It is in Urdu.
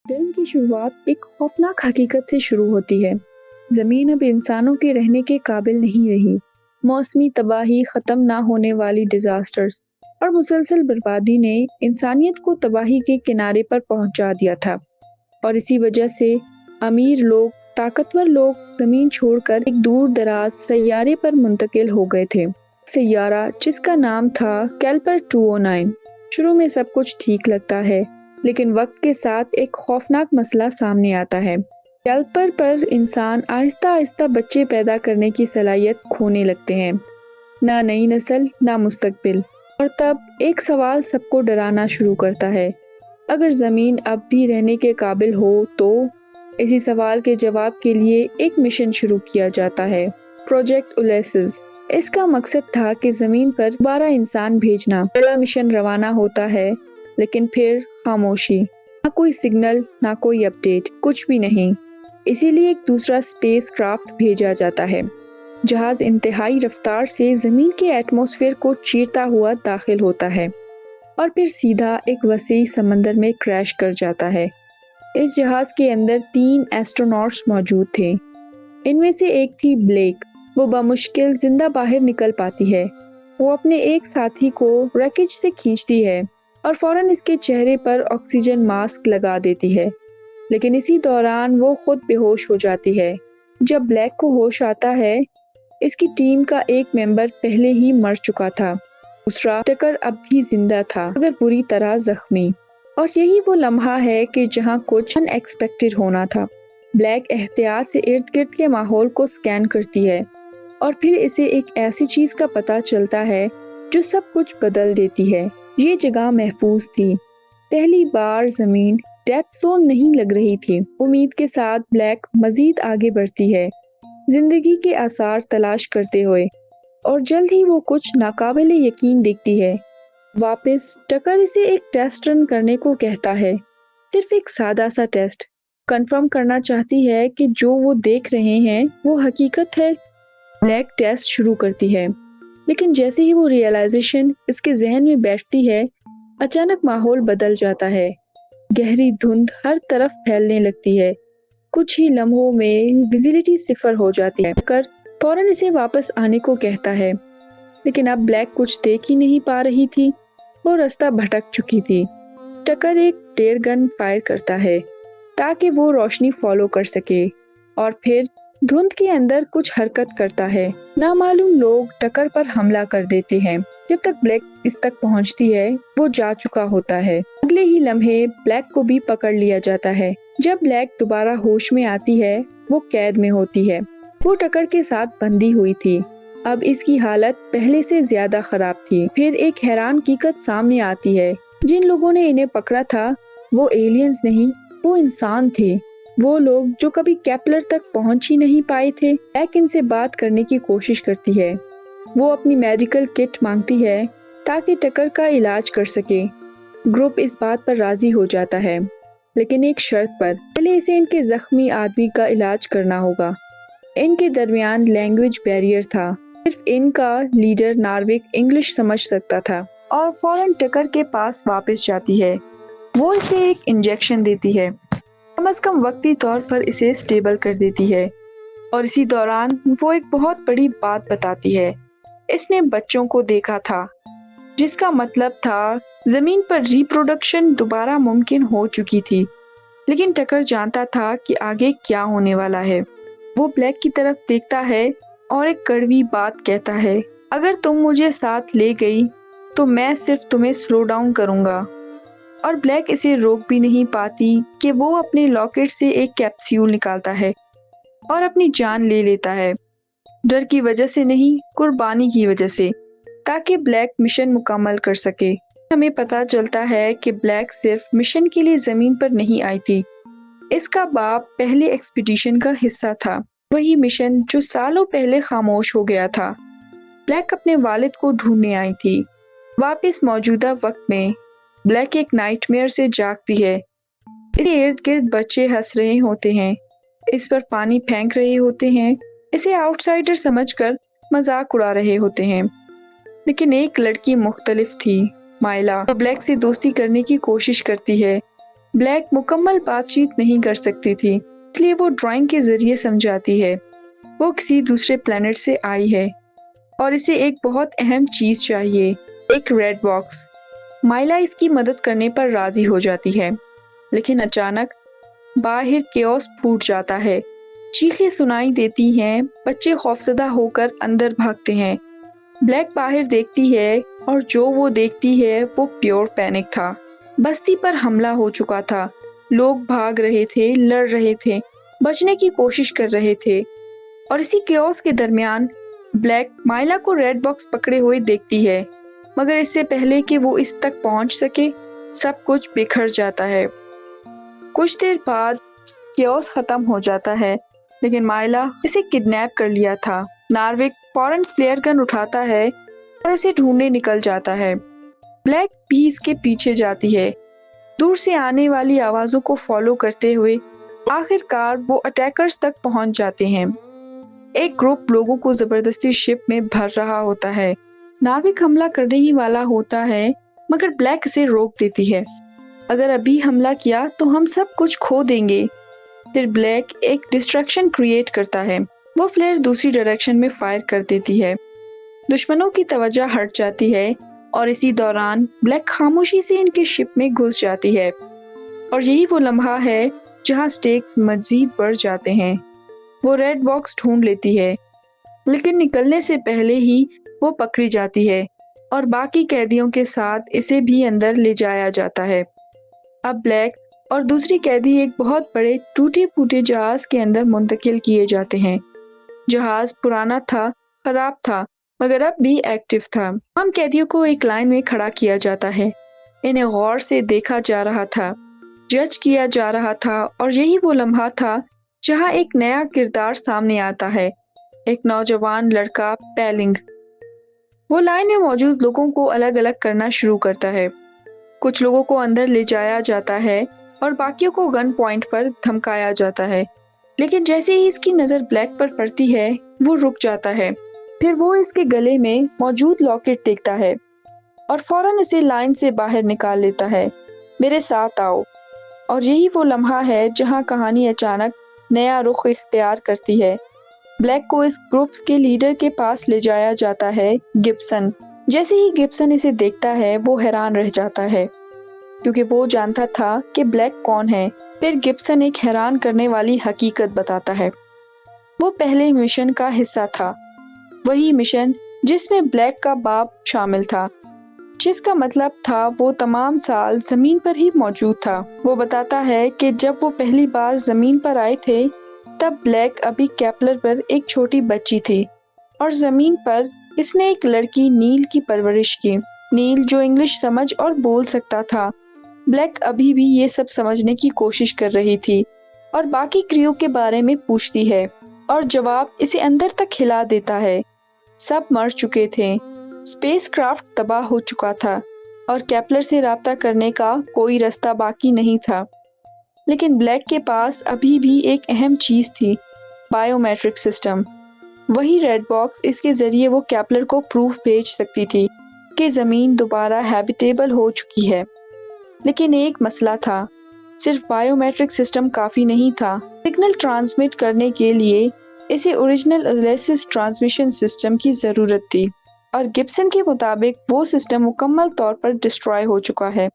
فلم کی شروعات ایک خوفناک حقیقت سے شروع ہوتی ہے۔ زمین اب انسانوں کے رہنے کے قابل نہیں رہی۔ موسمی تباہی، ختم نہ ہونے والی ڈیزاسٹرز اور مسلسل بربادی نے انسانیت کو تباہی کے کنارے پر پہنچا دیا تھا، اور اسی وجہ سے امیر لوگ، طاقتور لوگ زمین چھوڑ کر ایک دور دراز سیارے پر منتقل ہو گئے تھے۔ سیارہ جس کا نام تھا کیلپر 209۔ شروع میں سب کچھ ٹھیک لگتا ہے، لیکن وقت کے ساتھ ایک خوفناک مسئلہ سامنے آتا ہے۔ کیلپر پر انسان آہستہ آہستہ بچے پیدا کرنے کی صلاحیت کھونے لگتے ہیں۔ نہ نئی نسل، نہ مستقبل۔ اور تب ایک سوال سب کو ڈرانا شروع کرتا ہے، اگر زمین اب بھی رہنے کے قابل ہو تو؟ اسی سوال کے جواب کے لیے ایک مشن شروع کیا جاتا ہے، پروجیکٹ الیسس۔ اس کا مقصد تھا کہ زمین پر دوبارہ انسان بھیجنا۔ پہلا مشن روانہ ہوتا ہے، لیکن پھر خاموشی، نہ کوئی سگنل، نہ کوئی اپڈیٹ، کچھ بھی نہیں۔ اسی لیے ایک دوسرا اسپیس کرافٹ بھیجا جاتا ہے۔ جہاز انتہائی رفتار سے زمین کے ایٹماسفیئر کو چیرتا ہوا داخل ہوتا ہے اور پھر سیدھا ایک وسیع سمندر میں کریش کر جاتا ہے۔ اس جہاز کے اندر 3 ایسٹروناٹس موجود تھے۔ ان میں سے ایک تھی بلیک۔ وہ بمشکل زندہ باہر نکل پاتی ہے۔ وہ اپنے ایک ساتھی کو ریکیج سے کھینچتی ہے اور فوراً اس کے چہرے پر آکسیجن ماسک لگا دیتی ہے، لیکن اسی دوران وہ خود بے ہوش ہو جاتی ہے۔ جب بلیک کو ہوش آتا ہے، اس کی ٹیم کا ایک ممبر پہلے ہی مر چکا تھا، دوسرا ٹکر اب بھی زندہ تھا مگر بری طرح زخمی۔ اور یہی وہ لمحہ ہے کہ جہاں کچھ ان ایکسپیکٹڈ ہونا تھا۔ بلیک احتیاط سے ارد گرد کے ماحول کو سکین کرتی ہے، اور پھر اسے ایک ایسی چیز کا پتہ چلتا ہے جو سب کچھ بدل دیتی ہے۔ یہ جگہ محفوظ تھی۔ پہلی بار زمین ڈیتھ زون نہیں لگ رہی تھی۔ امید کے ساتھ بلیک مزید آگے بڑھتی ہے، زندگی کے آثار تلاش کرتے ہوئے، اور جلد ہی وہ کچھ ناقابل یقین دیکھتی ہے۔ واپس ٹکر اسے ایک ٹیسٹ رن کرنے کو کہتا ہے، صرف ایک سادہ سا ٹیسٹ، کنفرم کرنا چاہتی ہے کہ جو وہ دیکھ رہے ہیں وہ حقیقت ہے۔ بلیک ٹیسٹ شروع کرتی ہے، لیکن جیسے ہی وہ ریئلائزیشن اس کے ذہن میں بیٹھتی ہے، اچانک ماحول بدل جاتا ہے۔ گہری دھند ہر طرف پھیلنے لگتی ہے۔ کچھ ہی لمحوں میں ویزیبلٹی 0 ہو جاتی ہے۔ ٹکر فوراً اسے واپس آنے کو کہتا ہے، لیکن اب بلیک کچھ دیکھ ہی نہیں پا رہی تھی۔ وہ رستہ بھٹک چکی تھی۔ ٹکر ایک ٹیئر گن فائر کرتا ہے تاکہ وہ روشنی فالو کر سکے، اور پھر دھند کے اندر کچھ حرکت کرتا ہے۔ نامعلوم لوگ ٹکر پر حملہ کر دیتے ہیں۔ جب تک بلیک اس تک پہنچتی ہے، وہ جا چکا ہوتا ہے۔ اگلے ہی لمحے بلیک کو بھی پکڑ لیا جاتا ہے۔ جب بلیک دوبارہ ہوش میں آتی ہے، وہ قید میں ہوتی ہے۔ وہ ٹکر کے ساتھ بندھی ہوئی تھی۔ اب اس کی حالت پہلے سے زیادہ خراب تھی۔ پھر ایک حیران حقیقت سامنے آتی ہے، جن لوگوں نے انہیں پکڑا تھا وہ ایلینز نہیں، وہ انسان تھے۔ وہ لوگ جو کبھی کیپلر تک پہنچ ہی نہیں پائے تھے۔ بلیک ان سے بات کرنے کی کوشش کرتی ہے۔ وہ اپنی میڈیکل کٹ مانگتی ہے تاکہ ٹکر کا علاج کر سکے۔ گروپ اس بات پر راضی ہو جاتا ہے، لیکن ایک شرط پر، پہلے اسے ان کے زخمی آدمی کا علاج کرنا ہوگا۔ ان کے درمیان لینگویج بیریئر تھا۔ صرف ان کا لیڈر ناروک انگلش سمجھ سکتا تھا، اور فوراً ٹکر کے پاس واپس جاتی ہے۔ وہ اسے ایک انجیکشن دیتی ہے، کم از کم وقتی طور پر اسے سٹیبل کر دیتی ہے، اور اسی دوران وہ ایک بہت بڑی بات بتاتی ہے۔ اس نے بچوں کو دیکھا تھا، جس کا مطلب تھا زمین پر ریپروڈکشن دوبارہ ممکن ہو چکی تھی۔ لیکن ٹکر جانتا تھا کہ آگے کیا ہونے والا ہے۔ وہ بلیک کی طرف دیکھتا ہے اور ایک کڑوی بات کہتا ہے، اگر تم مجھے ساتھ لے گئی تو میں صرف تمہیں سلو ڈاؤن کروں گا۔ اور بلیک اسے روک بھی نہیں پاتی کہ وہ اپنے لاکٹ سے ایک کیپسول نکالتا ہے اور اپنی جان لے لیتا ہے، ڈر کی وجہ سے نہیں، قربانی کی وجہ سے، تاکہ بلیک مشن مکمل کر سکے۔ ہمیں پتہ چلتا ہے کہ بلیک صرف مشن کے لیے زمین پر نہیں آئی تھی۔ اس کا باپ پہلے ایکسپیڈیشن کا حصہ تھا، وہی مشن جو سالوں پہلے خاموش ہو گیا تھا۔ بلیک اپنے والد کو ڈھونڈنے آئی تھی۔ واپس موجودہ وقت میں بلیک ایک نائٹ میئر سے جاگتی ہے۔ اس کے ارد گرد بچے ہنس رہے ہوتے ہیں، اس پر پانی پھینک رہے ہوتے ہیں، اسے آؤٹ سائڈر سمجھ کر مذاق اڑا رہے ہوتے ہیں۔ لیکن ایک لڑکی مختلف تھی، مائلا، جو بلیک سے دوستی کرنے کی کوشش کرتی ہے۔ بلیک مکمل بات چیت نہیں کر سکتی تھی، اس لیے وہ ڈرائنگ کے ذریعے سمجھاتی ہے وہ کسی دوسرے پلانٹ سے آئی ہے اور اسے ایک بہت اہم چیز چاہیے، ایک ریڈ باکس۔ مائلا اس کی مدد کرنے پر راضی ہو جاتی ہے، لیکن اچانک باہر کیوس پھوٹ جاتا ہے، چیخیں سنائی دیتی ہیں، بچے خوفزدہ ہو کر اندر بھاگتے ہیں۔ بلیک باہر دیکھتی ہے اور جو وہ دیکھتی ہے وہ پیور پینک تھا۔ بستی پر حملہ ہو چکا تھا، لوگ بھاگ رہے تھے، لڑ رہے تھے، بچنے کی کوشش کر رہے تھے، اور اسی کیوس کے درمیان بلیک مائلا کو ریڈ باکس پکڑے ہوئے دیکھتی ہے، مگر اس سے پہلے کہ وہ اس تک پہنچ سکے سب کچھ بکھر جاتا ہے۔ کچھ دیر بعد کیوس ختم ہو جاتا ہے، لیکن مائلا اسے کڈنیپ کر لیا تھا۔ ناروک فوراً فلیئر گن اٹھاتا ہے اور اسے ڈھونڈنے نکل جاتا ہے۔ بلیک بھی اس کے پیچھے جاتی ہے، دور سے آنے والی آوازوں کو فالو کرتے ہوئے آخر کار وہ اٹیکرز تک پہنچ جاتے ہیں۔ ایک گروپ لوگوں کو زبردستی شپ میں بھر رہا ہوتا ہے۔ ناروک حملہ کرنے ہی والا ہوتا ہے، مگر بلیک اسے روک دیتی ہے۔ اگر ابھی حملہ کیا تو ہم سب کچھ کھو دیں گے۔ پھر بلیک ایک ڈسٹریکشن کریٹ کرتا ہے، وہ فلیئر دوسری ڈائریکشن میں فائر کر دیتی ہے، دشمنوں کی توجہ ہٹ جاتی ہے، اور اسی دوران بلیک خاموشی سے ان کے شپ میں گھس جاتی ہے، اور یہی وہ لمحہ ہے جہاں سٹیکس مزید بڑھ جاتے ہیں۔ وہ ریڈ باکس ڈھونڈ لیتی ہے، لیکن نکلنے سے پہلے ہی وہ پکڑی جاتی ہے اور باقی قیدیوں کے ساتھ اسے بھی اندر لے جایا جاتا ہے۔ اب بلیک اور دوسری قیدی ایک بہت بڑے ٹوٹے پھوٹے جہاز کے اندر منتقل کیے جاتے ہیں۔ جہاز پرانا تھا، خراب تھا، مگر اب بھی ایکٹیو تھا۔ ہم قیدیوں کو ایک لائن میں کھڑا کیا جاتا ہے، انہیں غور سے دیکھا جا رہا تھا، جج کیا جا رہا تھا، اور یہی وہ لمحہ تھا جہاں ایک نیا کردار سامنے آتا ہے، ایک نوجوان لڑکا پیلنگ۔ وہ لائن میں موجود لوگوں کو الگ الگ کرنا شروع کرتا ہے، کچھ لوگوں کو اندر لے جایا جاتا ہے اور باقیوں کو گن پوائنٹ پر دھمکایا جاتا ہے، لیکن جیسے ہی اس کی نظر بلیک پر پڑتی ہے وہ رک جاتا ہے۔ پھر وہ اس کے گلے میں موجود لاکٹ دیکھتا ہے اور فوراً اسے لائن سے باہر نکال لیتا ہے، میرے ساتھ آؤ۔ اور یہی وہ لمحہ ہے جہاں کہانی اچانک نیا رخ اختیار کرتی ہے۔ بلیک کو اس گروپ کے لیڈر کے پاس لے جایا جاتا ہے، گبسن۔ جیسے ہی گبسن اسے دیکھتا ہے وہ حیران رہ جاتا ہے، کیونکہ وہ جانتا تھا کہ بلیک کون ہے۔ پھر گبسن ایک حیران کرنے والی حقیقت بتاتا ہے، وہ پہلے مشن کا حصہ تھا، وہی مشن جس میں بلیک کا باپ شامل تھا، جس کا مطلب تھا وہ تمام سال زمین پر ہی موجود تھا۔ وہ بتاتا ہے کہ جب وہ پہلی بار زمین پر آئے تھے تب بلیک ابھی کیپلر پر ایک چھوٹی بچی تھی، اور زمین پر اس نے ایک لڑکی نیل کی پرورش کی، نیل جو انگلش سمجھ اور بول سکتا تھا۔ بلیک ابھی بھی یہ سب سمجھنے کی کوشش کر رہی تھی اور باقی کریو کے بارے میں پوچھتی ہے، اور جواب اسے اندر تک ہلا دیتا ہے۔ سب مر چکے تھے، اسپیس کرافٹ تباہ ہو چکا تھا، اور کیپلر سے رابطہ کرنے کا کوئی راستہ باقی نہیں تھا۔ لیکن بلیک کے پاس ابھی بھی ایک اہم چیز تھی، بائیو میٹرک سسٹم، وہی ریڈ باکس، اس کے ذریعے وہ کیپلر کو پروف بھیج سکتی تھی کہ زمین دوبارہ ہیبیٹیبل ہو چکی ہے۔ لیکن ایک مسئلہ تھا، صرف بائیو میٹرک سسٹم کافی نہیں تھا، سگنل ٹرانسمٹ کرنے کے لیے اسے اوریجنل الیسس ٹرانسمیشن سسٹم کی ضرورت تھی، اور گبسن کے مطابق وہ سسٹم مکمل طور پر ڈسٹرائے ہو چکا ہے۔